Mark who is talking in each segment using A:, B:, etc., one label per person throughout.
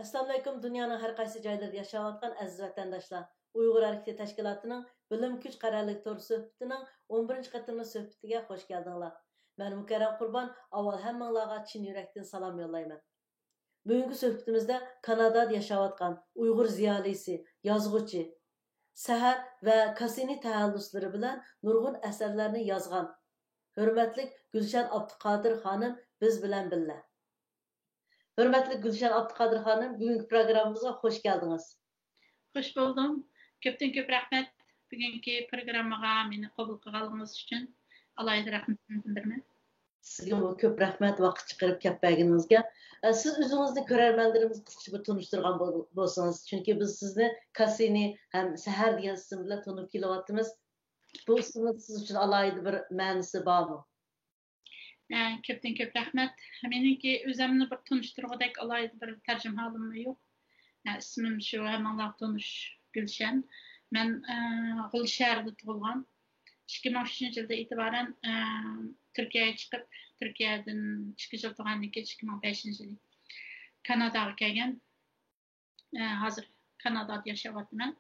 A: Assalamu alaykum, dunyoning har qaysi joylarida yashayotgan aziz vatandoshlar. Uyg'ur harakati tashkilotining bilim kuch qarorlik to'g'ri suhbatining 11-qatimli suhbatiga xush keldinglar. Men Mukarram Qurbon, avval hammanglarga chin yurakdan salom yo'llayman. Bugungi suhbatimizda Kanadada yashayotgan Uyg'ur ziyolisi, yozuvchi, Sahar va Cassini taxalluslari bilan nurg'un asarlarni yozgan hurmatli Gulshan Abduqodir xonim biz bilan birga. Hürmetli Gülşen Abdülkadir Hanım, bugünkü programımıza hoş geldiniz.
B: Hoş buldum. Köpten köp rahmet. Bugünkü programıma beni kabul kılganınız için alayda rahmetini bildirme.
A: Sizge köp rahmet vakit çıkarıp kelganingizga. Siz özünüzni ko'rarmanlarimiz qisqacha bir tanıştırgan bolsanız. Çünkü biz sizni Cassini hem Sahar degan isim bilan tanib kelyapmiz. Bu ismning siz uchun alayda bir ma'nosi bormi?
B: Köpten köp rahmet. Meniki özümni bir tanıştırgıdak alayda bir tercüme halım yok. İsmim şu hemen tanış Gülşen. Ben Gülşehir'de doğulgan. 2003 yılda itibaren Türkiye'ye çıkıp Türkiye'den çıkış yaptığım 2005 yılı Kanada'ya gelgen. Hazır Kanada'da yaşayattım ben.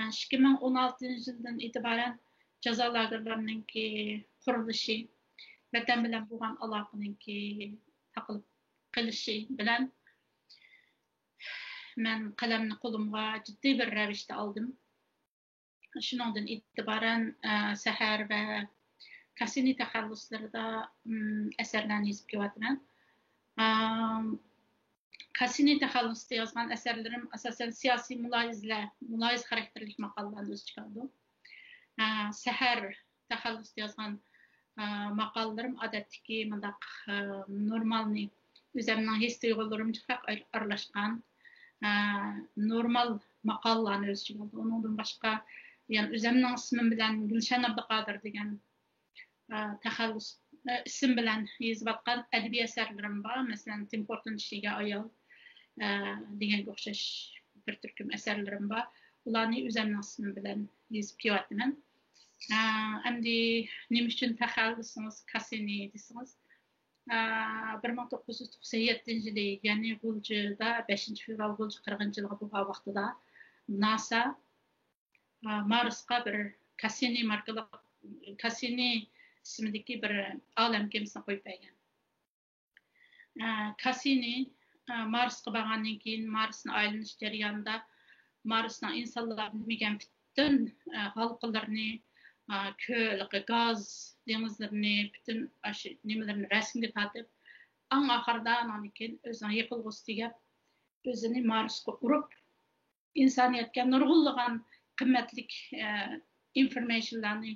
B: 2016 yıldan itibaren ceza lagerlerinin kuruluşu vatan bilen bulan alaqının takılıp kılışı bilen ben kalemini kolumga ciddi bir revişte aldım. Şundan itibaren Sahar ve Cassini taxallusları da eserlerini yazıp kelyapman. Cassini taxallusida yazgan eserlerim asasen siyasi muloyiz karakterlik maqollarni o'z ichiga oldi. Sahar taxallusida yazgan maqollarım odatdagi mundaq normalni o'zimning his tuyg'ularimga aralashgan normal maqollarni o'z ichiga oldi. Ondan başqa yani özümün ismim bilen Gülşen Abduqodir degan taxallus isim bilen yazıp atgan adabiy eserlerim var. Mesela Tim Horton işiga ayol degan o'xshash bir turkum eserlerim var. Ularni özümün ismim bilen yazıp kelyapman. Endi nima uchun taxallusimiz Cassini desiniz? 1997 yılı yani G'uljuda 5 fevral G'ulju qirg'inchiligi bo'lgan vaqtida NASA Marsga bir Cassini ismidagi bir olam gemisini qo'yib bergan. Cassini Marsga borgandan keyin Marsni aylanish jarayonida Marsning insonlar bilmagan butun halqalarini, ko'l, gaz dengizlarini, bütün nimalarni rasmga tortib, eng oxirida keyin o'zining yiqilg'usiga o'zini Marsga urib, insoniyatga nurg'unlagan qimmatlik informationlarni,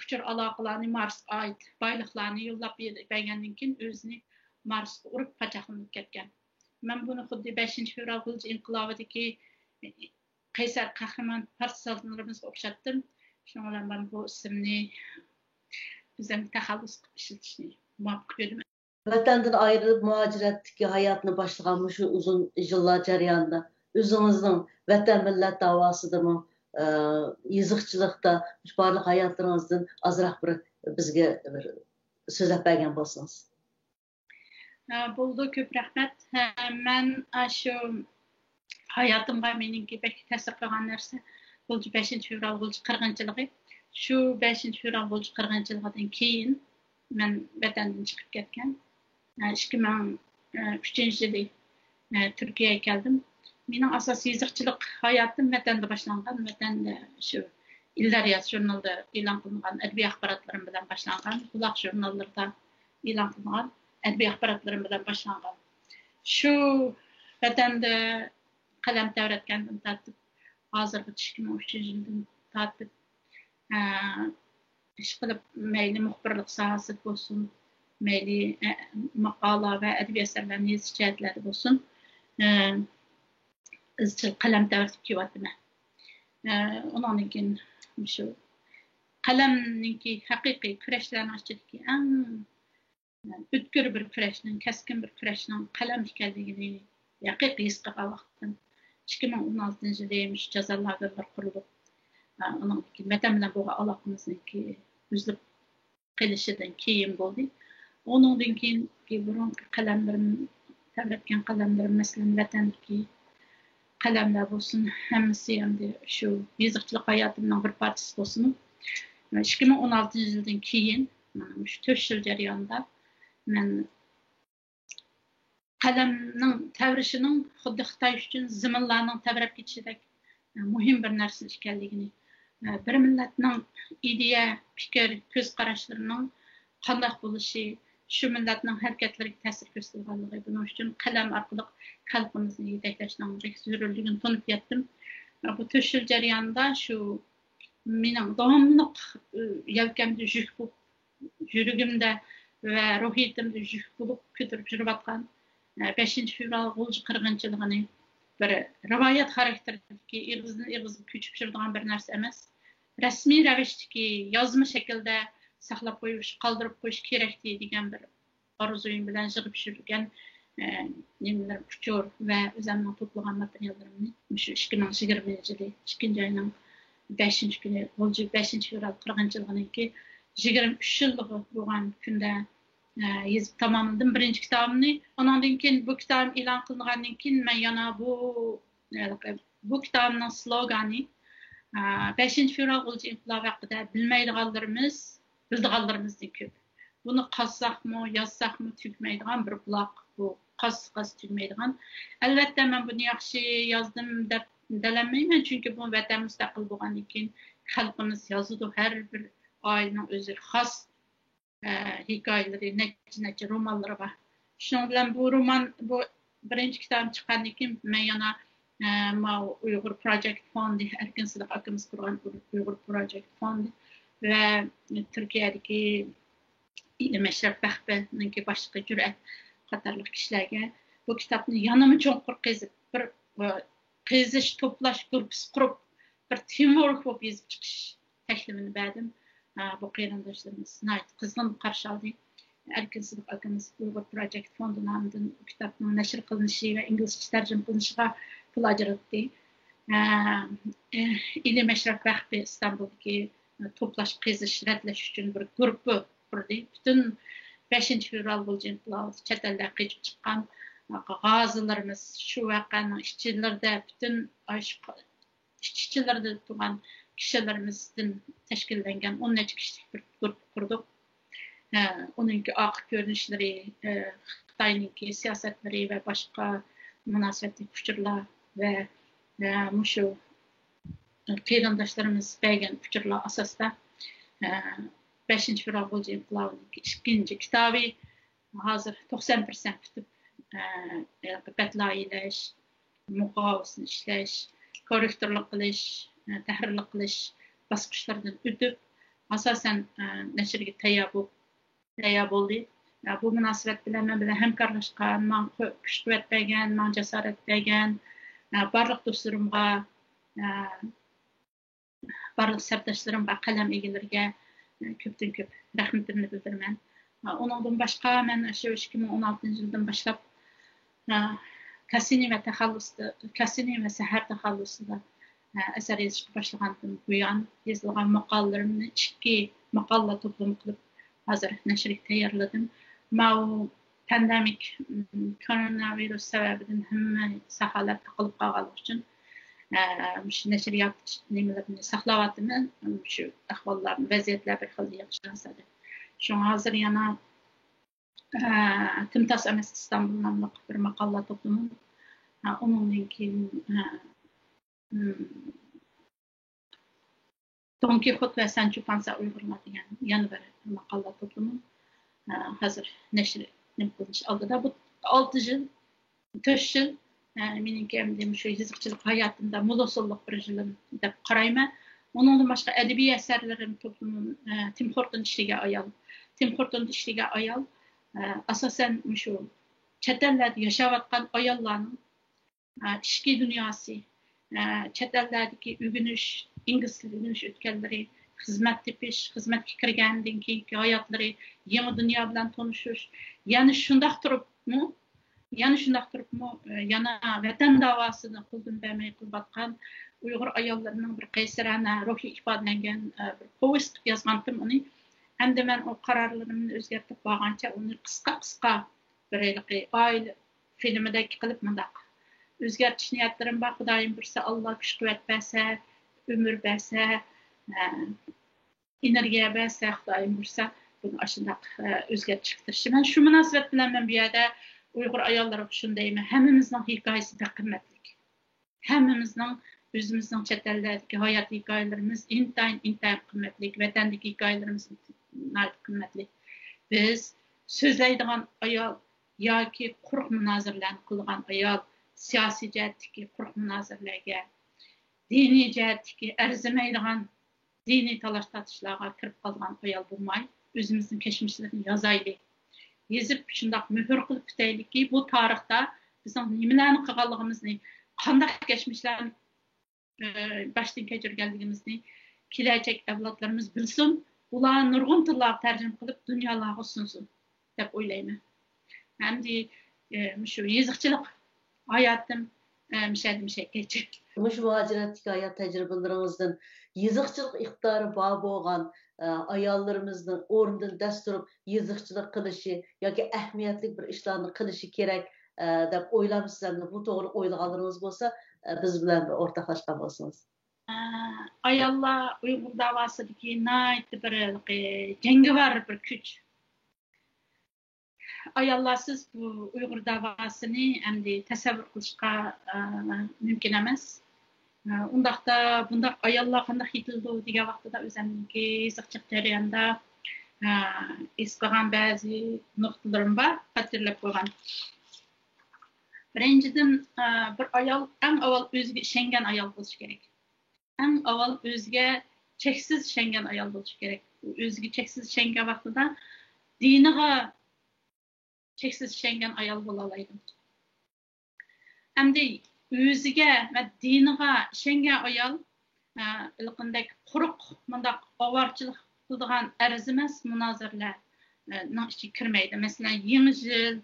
B: uchur aloqalarni Marsga oid boyliqlarni yo'llab bergandan keyin o'zini Marsga urib pachaqlanib ketgan. Men buni xuddi 5 fevral G'ulju inqilobidagi qaysar qahramon partizalarımızga o'xshatdim. Shuning bilan men bu ismni o'zim taxallus qilib ishlatishni muvaffaq bo'ldim.
A: Vatandan ayrılıp muhaciratdagi hayotni boshlagan shu uzun yillar jarayonida o'zingizning vatan millat da'vosidami, yozuvchilikda barliq hayotlaringizdan ozroq bir bizga bir so'zlab bergan bo'lsangiz.
B: Bo'ldi, ko'p rahmat. Men shu hayotimga meningki pek ta'sir qilgan narsa G'ulju 5 fevral G'ulju qirg'inchiligi. Shu 5 fevral G'ulju qirg'inchiligidan keyin men vatandan chiqib ketgan. 2003 yılı Türkiye'ye geldim. Benim asas yazıqçılık hayatım vatanda başlangan. Vatanda şu İllariyat jurnalda e'lon qilingan adabiy axborotlarim bilan boshlangan. Quloq jurnallarda e'lon qilingan adabiy axborotlarim bilan boshlangan. Shu vatanda qalam tavratgandan tortib hozirgi 2003 yildan tortib ish qilib mayli muxbirlik sohasi bo'lsin, mayli maqola va adabiy asarlarni yozish jihatlari bo'lsin, izchil qalam tavratib kelyapman. Ondan keyin shu qalamninki haqiqiy kurashlarning ichidagi eng o'tkir bir kurashning, kaskin bir kurashning qalam ekanligini haqiqiy his qilgan vaqtdan 2016 yilda jazo lagerlari qurilib, ondan keyin vatan bilan bo'lgan aloqamizniki uzilib qilishdan keyin bo'ldi. Onundan keyin burungi qalamlarim, tavratgan qalamlarim, masalan, vatandagi qalamlar bo'lsin, hammasi endi shu yozuvchilik hayotimning bir parchasi bo'lsin. 2016-yildan keyin, mana shu 4 yil jarayonida men qalamning tavrishining xuddi Xitoy uchun ziminlarning tavrab ketishidek muhim bir narsa ekanligini, bir millatning ideya, fikr, ko'z qarashlarining qanday bo'lishi, shu millatning harakatlariga ta'sir ko'rsatganligi, buning uchun qalam orqali xalqimizni yetaklashning zarurligini tunib yetdim. Bu 4 yil jarayonida shu mening davomli yelkamda yuk bo'lib, yuragimda va ruhiyatimda yuk bo'lib ko'tarib yurayotgan 5 fevral G'ulji qirg'inchiligini bir rivoyat xarakteridagi ig'izdan ig'izga ko'chib yuradigan bir narsa emas. Rasmiy ravishdagi yozma shaklda saqlab qo'yish, qoldirib qo'yish kerak degan bir orzuyim bilan yig'ib yurgan nimalar uchur va o'zimning to'plagan materiallarimni shu 2020-yil 2 oyning 5-kuni G'ulji 5-fevral qirg'inchiligining 23 yilligi bo'lgan kunda yazıp tamamladım birinci kitabımı. Ondan keyin bu kitabım e'lon qilingandan keyin men yana bu kitabımның slogani 5-fevral G'ulji inqilobi haqida bilmaydiganlarimiz, bildiganlarimizdan ko'p. Buni qazsaqmı, yazsaqmı tugmaydigan bir buloq, bu qaz tugmaydigan. Albatta men buni yaxshi yozdim deb dalanmayman, chunki bu vatan mustaqil bo'lgandan keyin xalqimiz yozadi, har bir oilaning o'zi xos hikoyaları, neçe romanları var. Şunun bilan bu birinci kitabım çıkandan keyin men yana Uyghur Project Fund, Erkin Sıdık akımız kurgan Uyghur Project Fund ve Türkiye'deki İlim Eşref Bahbe'ninki başlığı Cüret qatarlıq kişilerge bu kitabını yanımı çoğunqur qezip, bir qeziş, toplaş, grupsi kurup, bir teamwork bo'lib yazıp çıkış təklifini verdim. Bu qarindoshlarimiz qizg'in qarshi oldi. Erkin Sıdık akamiz Uyghur Project Fondi nomidan kitobning nashr qilinishi va inglizcha tarjima qilinishiga pul ajratdi. İlim Eşref Bahbe İstanbul'daki toplash qizish radlash uchun bir guruhni qurdi. Bütün 5-fevral G'ulji inqilobi chet elda qochib chiqqan g'ozilarimiz shu voqeaning ishchilarida bütün ishchilarda turgan kişilerimizden teşkillengen 10 kişilik bir grup kurduk. Onunki akıl görünüşleri, Xitay'ınki siyasetleri ve başka münasebetli uçurlar ve şu qarindoshlarimiz bergan uçurlar asasida 5-fevral G'ulji inqilobining 2 kitabı hazır 90% bitib betlaylash, muqovasini ishlash, korrektorlik qilish, tahrirlik qilish bosqichlaridan o'tib asosan nashrga tayyor bo'ldi. Bu munosabat bilan men bilan hamkorlashgan, men kuch-quvvat bergan, men jasorat bergan barliq do'stlarimga, barliq sardoshlarimga, qalam egalariga ko'pdan ko'p rahmatimni bildiraman. Ondan boshqa men shu 2016-yildan boshlab Cassini ve Sahar taxallusida eser yazışqa başlagandan buyon yazılgan maqolalarimni 2 maqola to'plam qilib hozir nashrga tayyorladim. Men pandemik koronavirus sababidan hamma sohalar taqilib qolganligi uchun shu nashriyat nimalarini saqlayapman. Shu ahvollarni, vaziyatlar bir xil yaxshilanadi. Shunga hozir yana Timtas emas İstanbul nomli bir maqola to'plami. Ondan keyin Don Quixote ve Sancho Panza Uygurlar degan yana bir maqola to'plami hozir nashr qilinish oldida. Bu 6 yil, 4 yil meniki ham shu yozuvchilik hayotimda mulosolliq bir yilim deb qarayman. Ondan boshqa adabiy asarlarim to'plamim Tim Horton ishiga ayol asosan shu chet ellarda yashayotgan ayollarning ishki dunyosi, chet eldagi o'rganish, ingliz tilini o'rganish o'tganlari, xizmat tepish, xizmatga kirgandan keyingi hayotlari, yangi dunyo bilan tanishish, yana shundoq turibmi, yana vatan davosini qo'ldan bermay qilayotgan Uyg'ur ayollarining bir qaysarona ruhiy ifodalangan bir povest yozgandim uni. Hem de ben o kararlarımı özgertip bağınca onu kısa bir aile filmideki kılıp mındak. Özgertiş niyetlerim bak, Xudayım birse Allah güç kuvvet berse, ömür berse, energiya berse, Xudayım birse bunu aşındak özgert çıktırışı. Ben şu münasebet bilen ben bir yerde Uygur ayolları şundayım. Hemimizin hikayesi de kıymetlik. Hemimizin özümüzün chet eldeki hayat hikayelerimiz intayın kıymetlik. Vatandaki hikayelerimiz kıymetlik. Biz sözleydiğen ayol yoki quruq münazirlarni qilgan ayol siyosiy jihatdagi quruq münazirlarga, diniy jihatdagi arzimaydigan diniy talash tatishlarga kirib qolgan ayol bo'lmay, o'zimizning kechmişlarini yozaylik. Yezib shundoq muhr qilib bitaylikki, bu tarixda bizning nimalarni qilganligimizni, qanday kechmişlarni başdan kechirganligimizni kelajak avlodlarimiz bilsin, ular nurg'un tillarga tarjima qilib dunyolarga sunsin deb o'ylayman. Hem de şu yazıkçılık hayatım müşahede geçecek.
A: Muş muhaciratdagi hayat tecrübelerinizden yazıkçılık iktidarı bağ boğan ayollarımızın orundan dast turup yazıkçılık kılışı yoki ehmiyetli bir işlerini kılışı gerek deb o'ylamsizlar. Bu to'g'ri o'ylaganlaringiz bo'lsa, biz bilan o'rtoqlashgan bo'lsangiz.
B: Ayollar Uyghur davasidagi bir jangovar bir kuch. Ayollarsiz bu Uyghur davasını endi tasavvur qilishga mümkün emas. Undaqda bundaq ayollar qanday yetildi degan vaqtida o'zimniki qiziqchilik jarayonida es qilgan ba'zi nuqtalarim bor, xatirlab qo'ygan. Birinchidan bir ayol eng avval o'ziga ishongan ayol bo'lishi kerak. Eng avval o'ziga cheksiz ishongan ayol bo'lishi kerak. O'ziga cheksiz ishongan vaqtida diniga cheksiz ishongan ayol bo'la oladi. Hamda o'ziga va diniga ishongan ayol ilqindek quruq mundaq ovorchilik qiladigan arzimas munozirlarning ichiga kirmaydi. Masalan, Yangi yil,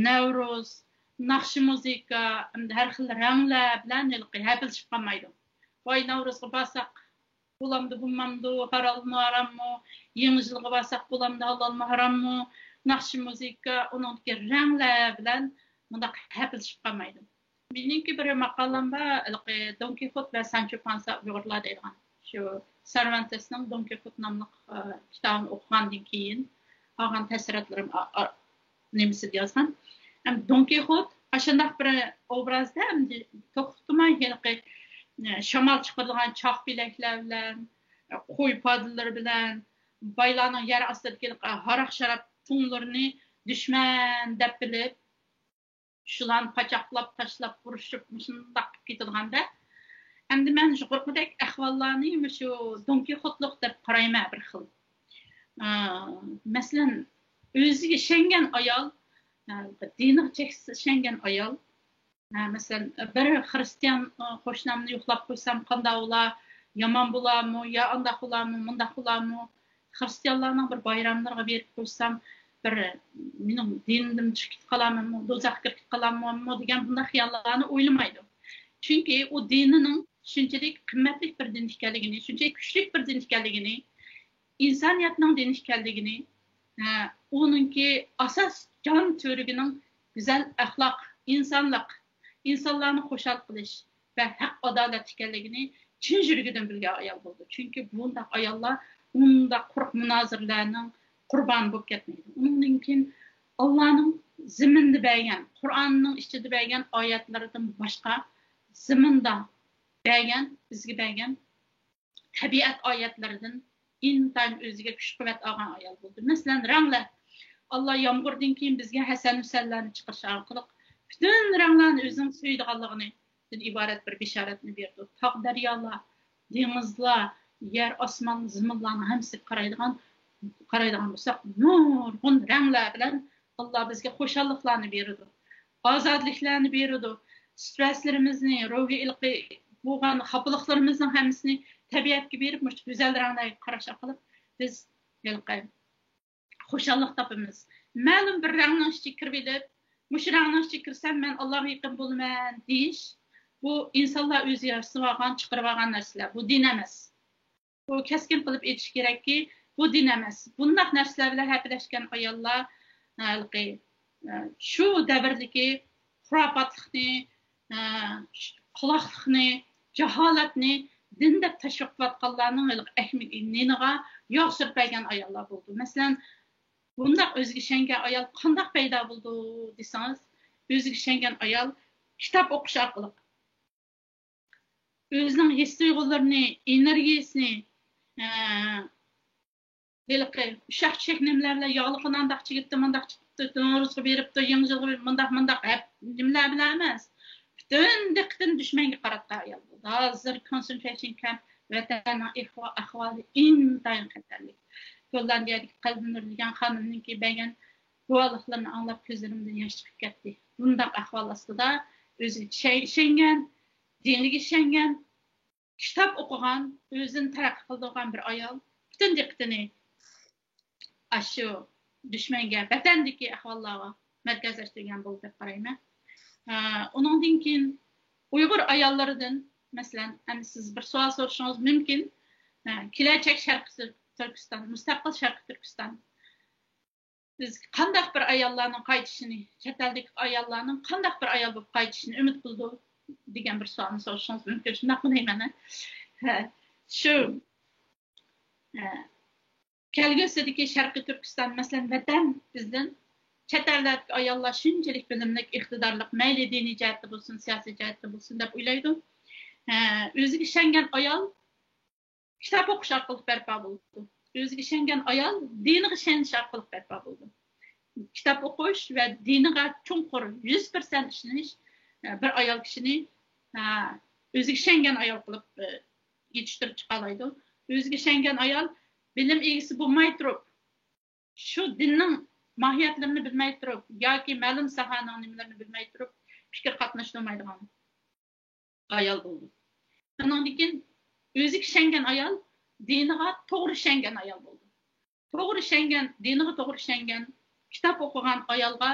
B: Navruz, naqshi musiqa, har xil ranglar bilan hapilishib qolmaydi. Voy Navruzga borsak bo'lamdi, bo'lmamdi, halalmi, harammi, Yangi yilga borsak bo'lamdi, halalmi, harammi, naqshi musiqa, uningki ranglar bilan bundaq hapilishib qolmaydi. Meningki bir maqolam bor, Don Quixote va Sancho Panza Uyg'urlar deydigan. Shu Cervantesning Don Quixote nomli kitobini o'qigandan keyin olgan ta'sirotlarim nemisi yozgan. Don Quixote ashundaq bir obrazda to'xtamay shamol chiqaradigan choq bilaklar bilan, qo'y podilari bilan, baylarning yer ostidagi haraq sharab tunlarini dushman deb bilib, shularni pachoqlab, tashlab, urushib, shundoq ketadigan-da. Endi men shu qo'rqudek ahvollarni shu Don Quixote'lik deb qarayman bir xil. Masalan, o'ziga ishongan ayol, diniga cheksiz ishongan ayol, masalan, bir xristian qo'shnimni yo'qlab qo'ysam, qanday ular yomon bo'larmi, yo undaq bo'larmi, mundaq bo'larmi? Xristianlarning bir bayramlariga berib qo'ysam, bir mening dinimdan chiqib qolammi, do'zaxga kirib qolammi degan bunday xiyollarni o'ylamaydi. Chunki u dinining shunchalik qimmatli bir din ekanligini, shunchalik kuchli bir din ekanligini, insoniyatning dini ekanligini, uningki asos jon to'rigining go'zal axloq, insonlik, insonlarni xushal qilish va haq adolat ekanligini chin yuragidan bilgan ayol bo'ldi. Chunki bunday ayollar unda quruq munozirlarning qurboni bo'lib ketmaydi. Undan keyin Allohning ziminda bergan, Qur'onning ichida bergan oyatlaridan boshqa ziminda bergan, bizga bergan tabiat oyatlaridan intayin o'ziga kuch-quvvat olgan ayol bo'ldi. Masalan, ranglar. Allah yomg'irdan keyin bizga Hasan Husanlarni chiqarish orqali butun ranglarni o'zining suydiganligini iborat bir bishoratni berdi. Tog' daryolar, dengizlar, yer, osmon, ziminlarni hamsi qaraydigan bo'lsak, nurg'un ranglar bilan Allah bizga xo'shalliklarni berdi. Ozodliklarni berdi. Stresslarimizni, ruhiy ilqi bo'lgan xafalıqlarimizning hammasini tabiatga berib, mush go'zal ranglarga qarash orqali biz xo'shallik topamiz. Ma'lum bir rangning ichiga kirib edib, mush rangning ichiga kirsam men Allohga yaqin bo'laman deyish, bu insonlar o'zi yaratib olgan, chiqarib olgan narsalar. Bu din emas. Bu keskin qilib aytish kerakki, bu din emas. Bundaq narsalar bilan haqlashgan ayollar şu davrдagi xurofotlikni, quloqlikni, jaholatni din deb tashviqlayotganlarning neniga yo'q surpagan ayollar bo'ldi. Masalan, bundaq o'ziga ishongan ayol qanday paydo bo'ldi desangiz, o'ziga ishongan ayol kitob o'qish orqali o'zining his tuyg'ularini, energiyasini uşaq çəknimlərlə yağlı qınandaq çıxıbdı, mandaq çıxıbdı, doğrusu veribdi, yığıcılığı veribdi, mandaq, hep nimlər biləməz. Bütün diqqətini düşmənə qaratdı ayol buldu. Hazır concentration camp vətənin ahvalı intayın xətərlik. Gollandiyadakı qalbini nurlayan xanımınki bəgən dualıqlarını anlap gözlərimdən yaş çıxıb getdi. Bundaq ahval aslında özü işengen, dinlik işengen, kitap okuğan, özünü tərəqqi qıldırğan bir ayol bütün diqqətini aşı düşmenge, vətəndəki ahvallara mərkəzləşdirən buldu deb qarayman. Onundan keyin Uyğur ayollarından, məsələn, siz bir sual soruşunuz mümkün. Keləcək Şərqi Türkistan, müstəqil Şərqi Türkistan. Biz qandaq bir ayollarning qaytishini, chet eldagi ayollarning qandaq bir ayol bo'lib qaytishini umid qildi degan bir savolni soruşunuz mümkün. Shunday qilayman. Shu kelgusidagi Sharqiy Turkiston, masalan, vatan bizdan chet eldagi ayollar shunchalik bilimli, iqtidorli, mayli diniy jihatda bo'lsin, siyosiy jihatda bo'lsin deb o'ylaydi. O'ziga ishongan ayol kitob o'qish orqali barpo bo'ldi. O'ziga ishongan ayol diniga ishonish orqali barpo bo'ldi. Kitob o'qish va diniga chunqur 100% ishonish bir ayol kishini o'ziga ishongan ayol qilib yetishtirib chiqalaydi. O'ziga ishongan ayol bilim egasi bo'lmay turib, shu dinning mohiyatlarini bilmay turib yoki ma'lum sohaning nimalarini bilmay turib fikr qatnashtirmaydigan ayol bo'ldi. Undan keyin o'ziga ishongan ayol diniga to'g'ri ishongan ayol bo'ldi. To'g'ri ishongan, diniga to'g'ri ishongan, kitob o'qigan ayolga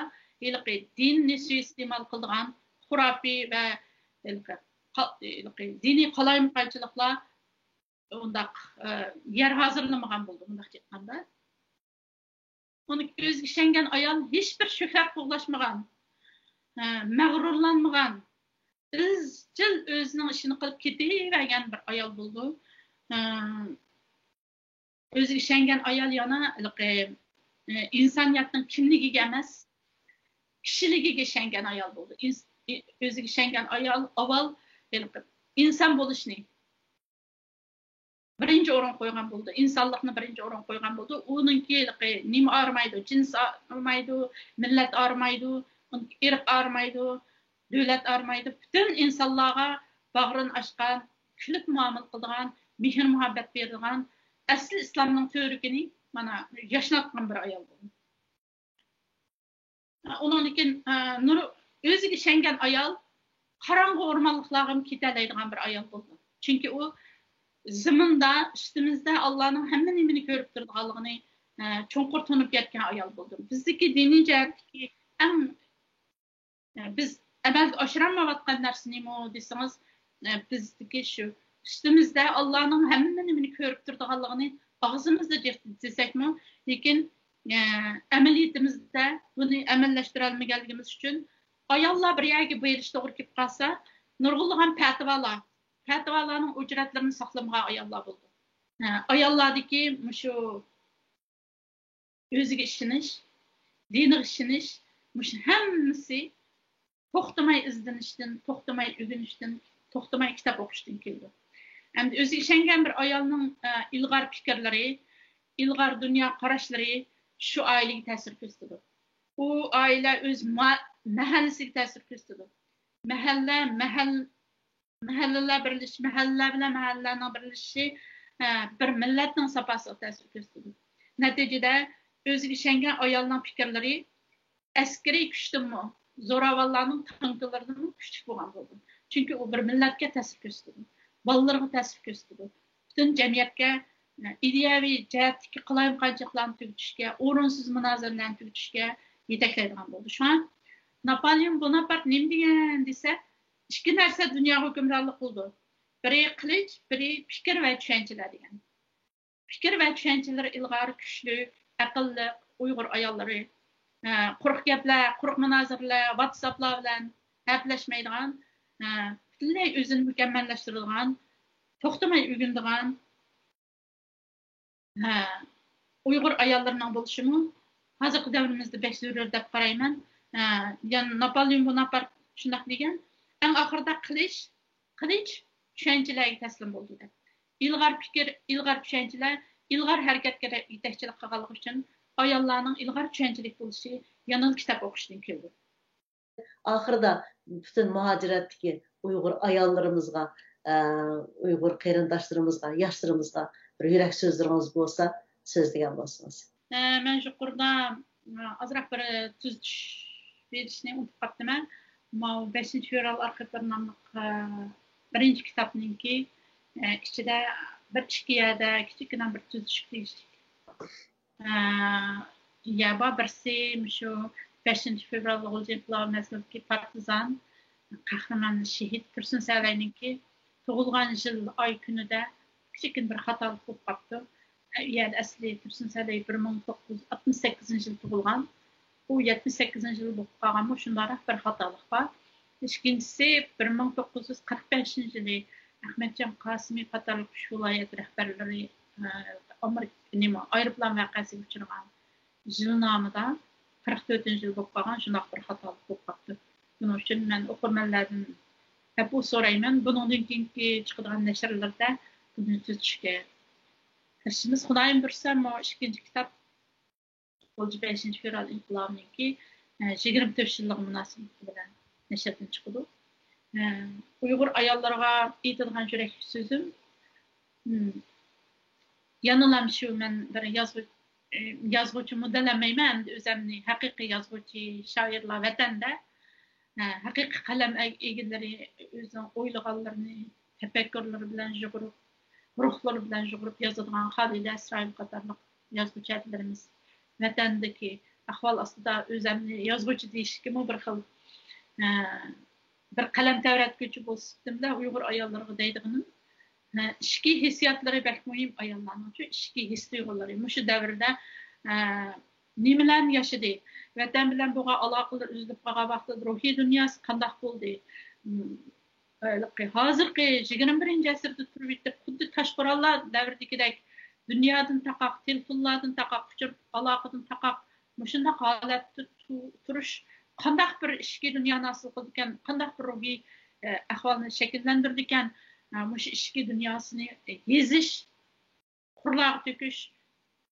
B: dinni suiiste'mol qiladigan xurafiy va diniy qalaymaqonchiliklar undaq yer hozirlamagan bo'ldi, undaq aytganda. Onu o'ziga ishongan ayol hech bir shuhrat qo'g'lashmagan, mag'rurlanmagan, izchil o'zining ishini qilib ketavergan bir ayol bo'ldi. O'ziga ishongan ayol yana insoniyatning kimligiga emas, kishiligiga ishongan ayol bo'ldi. O'ziga ishongan ayol avval inson bo'lishni birinchi o'rin qo'ygan bo'ldi. İnsanlıqni birinchi o'rin qo'ygan bo'ldi. Uningki nima armaydi, jins armaydi, millat armaydi, irq armaydi, davlat armaydi. Bütün insonlarga bag'rini ochgan, kulib muomala qiladigan, mehr muhabbat beradigan, asl islomning to'rigini mana yashnatgan bir ayol bo'ldi. Undan keyin o'ziga ishongan ayol qorong'u o'rmonliqlarga ketalaydigan bir ayol bo'ldi. Chunki u zimində, üstümüzdə Allah'ın həmin nimini görüb durduğalığını çonqur tunub yetken ayol buldum. Bizdeki dini cəhətdeki biz əvvəl aşıranmavatqan nərsini mi desiniz, bizdeki şu üstümüzdə Allah'ın həmin nimini görüb durduğalığını ağzımızda desek mi, lakin əməliyyətimizdə bunu əməlləşdirəlməyəligimiz üçün ayollar bir yerə buyuriş doğru kip qalsa, nurgulluğun Fətvalarının ücretlerini saklamağa ayollar buldu. Ayollardaki şu özüge işiniş, dini işiniş, hemmisi toxtamay izlenişten, toxtamay ögünüşten, toxtamay kitap okuştan keldi. Hem de özüge işengen bir ayolның ilgar fikirleri, ilgar dünya qaraşları şu aileye təsir gösterdi. O aile öz mahallesiga təsir gösterdi. Mahalleler birleşi, mahalleler bilen mahallelerinin birleşi bir milletin sapasına təsir gösterdi. Neticede özüge işengen ayolның fikirleri askeri güçtün mü, zoravallarının tanklarının mı güçlük bo'lgan bo'ldi. Çünkü o bir milletke təsir gösterdi. Balalarga təsir gösterdi. Bütün cemiyetke ideaviy jihatdagi qalayimqanchiliklarni tugutishga, o'rinsiz munozaralarni tugutishga yetaklaydigan bo'ldi. Şu an Napoleon Bonaparte nima degan desa, İki narsa dünya hükümranlık oldu. Biri kılıç, biri fikir ve düşünceler degan. fikir ve düşünceleri ilgari güçlü, akıllı Uygur ayolları, quruq gaplar, quruq munozaralar, WhatsApplar bilan gaplaşmaydigan, butunlay o'zini mukammallaştıradigan, to'xtamay o'rganadigan Uygur ayollarının bo'lishimi hozirgi davrimizda bek zarur deb qarayman. Yani Napolyon Bonaparte shundoq degan, eng oxirida qilich tushunchalarga taslim bo'ldi deb. İlgar fikir, ilgar tushunchalar, ilgar harakatga yetakchilik qilganligi uchun ayollarning ilgar tushunchalik bo'lishi yana kitob o'qishdan keldi.
A: Ahırda bütün muhaciratdaki Uygur ayallarımızga, Uygur qarindoshlarımızga, yoshlarımızga bir yurak so'zlarınız bo'lsa, so'zlagan bo'lsangiz.
B: Men shu qurda azroq bir tuzish berishni unutib qoldim. Ma 5-fevral arxivlar nomli birinchi kitobninki ichida bir chikiyada kichikina bir tuzish qilishdik. Ya birisi shu 5-fevral inqilob masaladagi partizan qahramon shahid Tursun Salayninki tug'ilgan yil oy kunida kichikina bir xatolik bo'lib qolibdi. Yani asli Tursun Salay 1968 yıl tug'ilgan. Bu 78 yıl bo'lib qolganmi, shundoq bir xatolik bor. Ikkinchisi 1945 yılı Ahmetjon Qosimiy qatorli kuch viloyat rahbarlari aeroplan voqeasiga uchragan yil nomida 44 yıl bo'lib qolgan, shundoq bir xatolik bo'lib qolibdi. Buning uchun men o'qirmanlardan bu so'rayman, bundan keyingi chiqadigan nashrlarda buni tuzishga Şimdi Xudayim bilsa, o ikinci kitap 5-fevral inqilobiniki 24 yıllık münasebeti bilan nashrdan chiqdi. Uygur ayollarga aytilgan yurak so'zim yanılam shu, men bir yozuvchi modellamayman, o'zimni haqiqiy yozuvchi shoirlar vatanda haqiqiy qalam egalari o'zining o'ylaganlarini, tafakkurlari bilan yugurib ruhları bilan yugurib yozadigan Halide Esrail qatorliq yozuvchilarimiz vatandagi ahvol ostida o'zimni yozuvchi deyishga bir xil bir qalam tavratguchi bo'lsibdimda Uyg'ur ayollariga deydiganim ishki hissiyotlari bak muhim ayollarning uchun ishki his tuyg'ulari shu davrda nimalarni yashadi, vatan bilan bo'lgan aloqalar uzilib qolgan vaqtda ruhiy dunyosi qandoq bo'ldi, hozirgi 21 asrda turib yetib xuddi toshqurollar davridagidek dunyodan taqoq, telefonlardan taqoq, uchib aloqadan taqoq shunday holatda turish qandoq bir ishki dunyoni hosil qildi ekan, qandoq bir ruhiy ahvolni shakllantirdi ekan, shu ishki dunyosini yezish, qurloq to'kish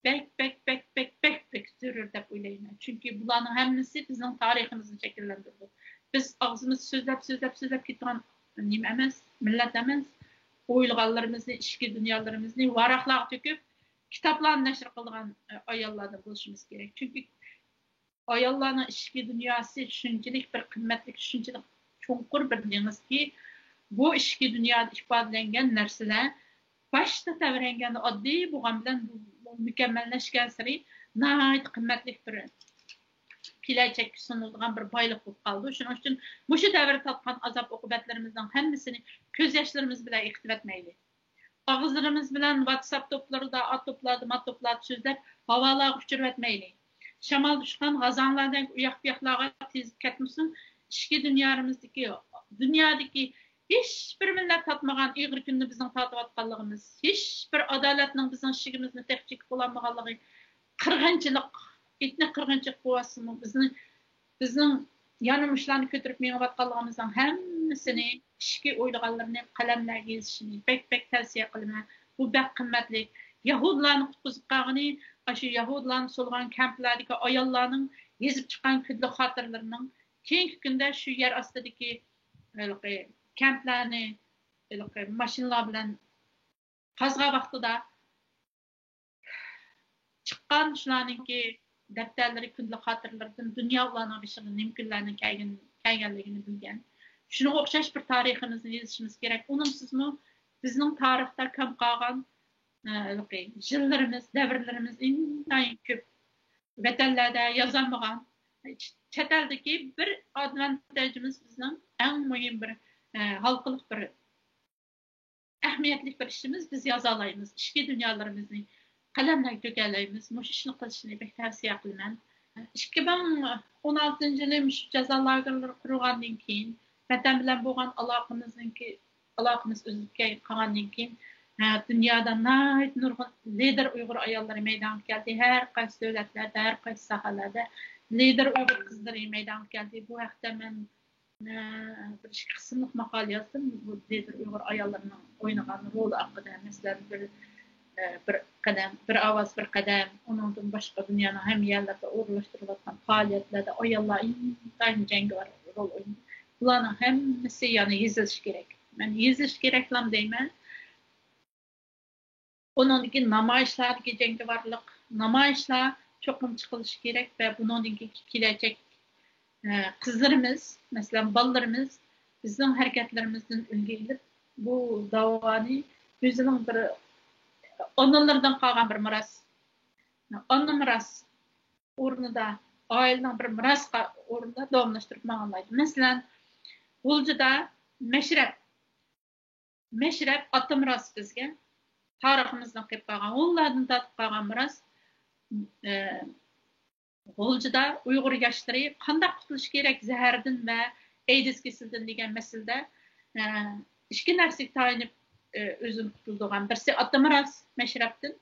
B: bek zarur deb o'ylayman. Chunki bularning hammasi bizning tariximizni shakllantirdi. Biz og'zimiz so'zlab ketgan nima emas, millat emas, o'ylaganlarimizni, ishki dunyolarimizni varaqlab to'kib, kitoblarni nashr qilgan ayollardan bo'lishimiz kerak. Chunki ayollarning ishki dunyosi shunchalik bir qimmatli, shunchalik cho'nqur bir dengizki, bu ishki dunyoda ifodalangan narsalar boshda tavrangan oddiy bo'lgan bilan mukammallashgan sari nihoyat qimmatli bir kelajakka sunilgan bir boylik bo'lib qoldi. Shuning uchun shu davrda tatgan azob oqibatlarimizning hammasini ko'z yoshlarimiz bilan iqtib etmaylik. Og'izlarimiz bilan WhatsApp to'plarida, mat to'plarda so'zlab havolarga uchirib etmaylik. Shamol tushgan g'azonlardan uyoq-buyoqlarga tezib ketmasin. Ishki dunyodagi hech bir millat tatmagan Uyg'ur kunini bizning tatayotganligimiz, hech bir adolatning bizning ishimizni taqchik bo'lmaganligi, qirg'inchilik, etnik qirg'inchilik bo'lasimi, bizning yanimishlarni ko'tarib mengayotganligimizning hammasini ishki o'ylaganlarni qalamlarga yozishini bek tavsiya qilaman. Bu bek qimmatli. Yahudlarni qutqizib qolgani, shu Yahudlarni so'lgan kamplardagi ayollarning yezib chiqqan kunlik xotiralarining keyingi kunda shu yer ostidagi kamplarni mashinalar bilan qazg'a vaqtida chiqqan shularninki daftarlari kunlik xotiralaridan dunyo ularning beshig'i nimkunlarni kelganligini bilgan. Shunga o'xshash bir tariximizni yozishimiz kerak. Unumsizmi bizning tarixda kam qolgan yillarimiz, davrlarimiz intayin ko'p vatanlarda yozolmagan chet eldagi bir advantajimiz bizning eng muhim bir halqılık bir ahamiyetli bir işimiz, biz yazalayımız, işki dünyalarımızı qalamdan to'galaymiz. Mush ishni qilishni bek tavsiya qilaman. 2016 yılı şu ceza lagerleri kurulgandan keyin vatan bilan bo'lgan aloqamiz uzilib qolgandan keyin dunyoda nurg'un lider Uyg'ur ayollari maydonga keldi. Har qaysi davlatlarda, har qaysi sohalarda lider Uyg'ur qizlari maydonga keldi. Bu haqda men bir ikki qismliq maqola yozdim. Bu lider Uyg'ur ayollarining o'ynagan roli haqida, masalan, bir avaz bir qadam, onundan başqa dünyanın hem yerlerde uğurlaştırılan faaliyetlerde ayollar intayin cengavar rol oynuyor. Bunların hemmisi yani yazılış gerek. Ben yazılış gereklam deymen. Onundaki namayışlardaki cengavarlık, namayışlar çokum çıkılış gerek ve bunundaki gelecek kızlarımız, mesela ballarımız bizim hareketlerimizden ilgili bu davanı özünün bir onlardan kalgan bir miras. Onun miras ornunda, ailenin bir miras ornunda davamlaştırıp mağalaydı. Mesela Bulcu'da meşrep atı miras bizge. Tarihimizden kayıp kalgan, onlardan tatıp kalgan miras. Bulcu'da Uygur yaşları kandak kurtuluş gerek zeherdin ve AIDS kesildin degen meselede iki nersek tayinip özün tutulduğun birisi atı miras meşreptin.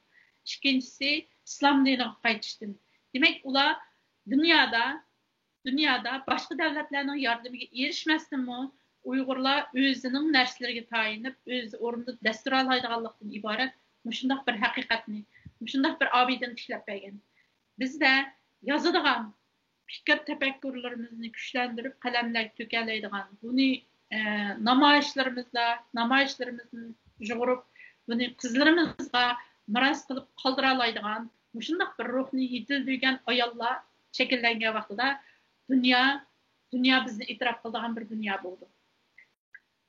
B: İkincisi İslam dinine qaytıştın. Demek ular dünyada başka devletlerinin yardımına erişmezsin mi? Uygurlar özünün nersleriga tayinip öz orunda dastur alaydiganlıktan ibaret muşundaq bir haqiqatni, muşundaq bir abidini işlep bergen. Biz de yazadigan fikir tefekkürlerimizni güçlendirip kalemler tökelaydigan bunu namayişlerimizini jug'urup bunu kızlarımızga miras qilib qaldira alaydigan muşundaq bir ruhni yetildirgan ayollar şekillengen vaqtida dünya bizni itiraf qildigan bir dünya bo'ldi.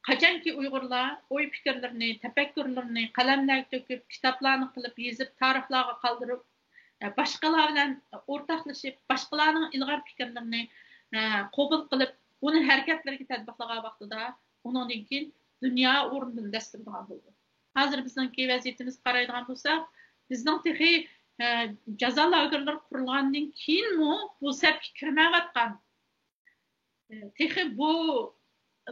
B: Qachonki Uyg'urlar o'y fikrlarini, tefekkürlerini qalamlarga to'kib, kitoblarni qilib, yozib, tarixlarga qoldirib, boshqalar bilan o'rtoqlashib, boshqalarning ilg'or fikrlarini qabul qilib, uni harakatlarga tatbiqlagan vaqtida, undan keyin dunyo o'rnidan dasturgan bo'ldi. Hozir bizningki vaziyatimiz qaraydigan bo'lsak, bizning texi jazo lagerlari qurilgandan keyinmi bu sapga kirmayotgan. Texi bu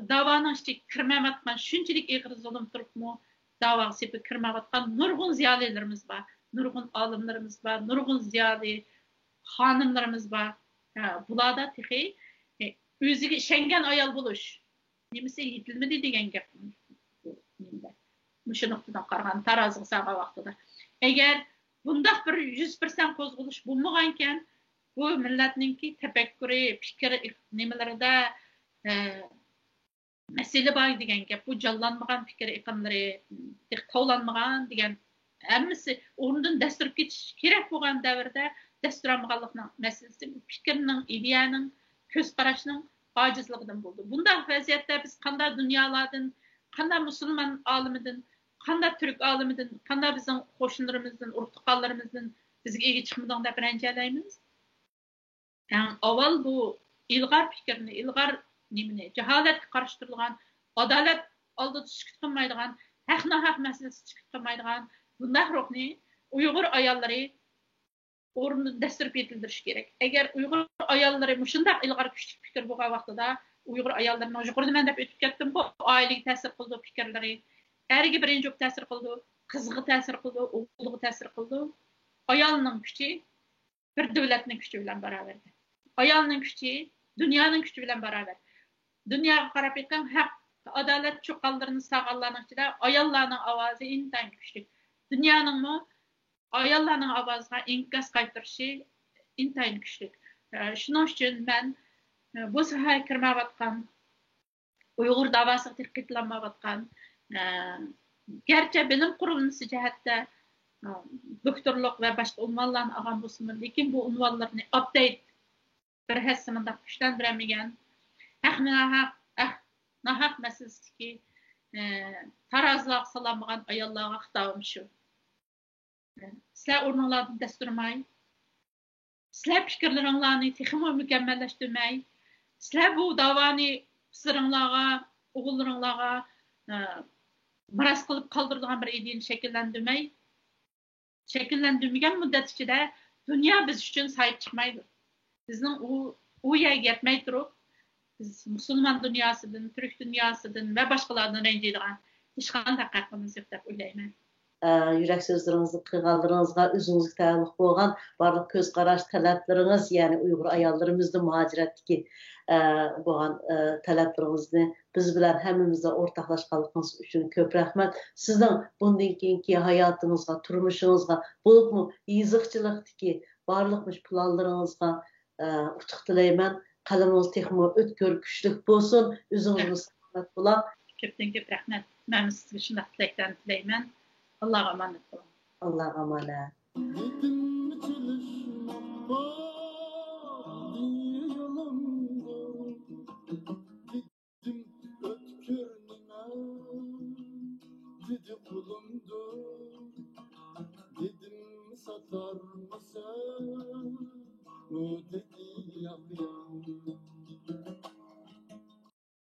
B: davanın işte kirmemetken şunçilik ig'ir zulm turibmi dava sepi kirmemetken nurgun ziyalilerimiz var, nurgun alimlerimiz var, nurgun ziyali hanımlarımız var. Bularda tehi özüge işengen ayal buluş. Nemisi yetilmedi degen gap. Muşu noktadan qaragan tarazı sağa vaqtida. Eğer bundaq bir 100% qo'zg'alish bo'lmaganken bu millatninki tefekkürü, fikri nimalarida mesele var degen gap. Bu jallanmagan fikir iqimlari, tavlanmagan degen hammasi o'rnidan dasturib ketish kerak bo'lgan davrda dasturamaganlikning masalasi fikrning, ideyaning, ko'z qarashning ojizligidan bo'ldi. Bunday vaziyatda biz qanday dunyolardan, qanday musulmon olimidan, qanday turk olimidan, qanday bizning qo'shnilarimizdan, urug'liqlarimizdan bizga ega chiqmadan deb ranjalaymiz. Yani avval bu ilg'or fikrni, ilg'or nimini, cehaletga qarashtirilgan, adalet oldida chiqib qilmaydigan, haq-nahaq masalasi chiqib qilmaydigan bunday ruhni Uyg'ur ayollari o'rnidan dasturib yetildirish kerak. Agar Uyg'ur ayollari shunday ilg'or kuchli fikr bo'lgan vaqtida Uyg'ur ayollarining yuqoridan deb o'tib ketdim, bu oilaga ta'sir qildi fikrlari, eriga birinchi ta'sir qildi, qizga ta'sir qildi, o'g'liga ta'sir qildi. Ayolning kuchi bir davlatning kuchi bilan barobar. Ayolning kuchi dunyoning kuchi bilan barobar. Dunyoga qarab ekan haq, adalet cho'qqanlarini saqlangan ichida ayollarning ovozi intayin kuchli. Dunyoning ayollarning ovoziga inkas qaytarishi intayin kuchli. Shuning uchun men bu sohaga kirmayotgan, Uyg'ur davosiga tadqiqotlanmayotgan, garchi bilim qurilmasi jihatda doktorlik va boshqa unvonlarni olgan bo'lsin, lekin bu unvonlarni update bir hissasida kuchlantiramagan, nahaq masalasiki tarazlığa salanmagan ayollarga xitabim shu. Sizlar o'rninglardan dasturmay, sizlar fikrlaringlarni texmo mukammalashtirmay, sizlar bu davoni qizlaringlarga, o'g'illaringlarga miras qilib qoldiradigan bir ideyani shakllantirmay, şekillendirmegen müddet içinde dünya biz için sahip çıkmaydı. Bizning u yerga yetmey turib, biz musulmon dunyosidan, turk dunyosidan va boshqalardan ranjiydigan hech qanday haqqimiz yo'q deb o'ylayman.
A: Yürek sözlerinizde kıyğanlarınızga özünüzge taalluq bolgan barlyk göz qaraş talepleriniz, yani Uygur ayallarımızda muhaciretdeki bolgan taleplerinizni biz bilen hemmimizle ortaklaşkanlığınız üçün köp rahmet. Sizin bundan keyinki hayatınızga, turmuşunuzga, bulupmu yiziqçılıktaki barlıkmış planlarınızga utuq dileymen. Qalımınız texmo ötkör güçlük bolsun. Özünüzge sağlık bulan.
B: Köpten köp rahmet. Men sizge şundaq tilekten tileymen. Allah'a emanet olun.
A: Allah'a emanet.
C: Dedim çalışmak var diye yolumda. Dedim ötkürnüme, dedi kulumdu. Dedim satar mısın, o dedi yap.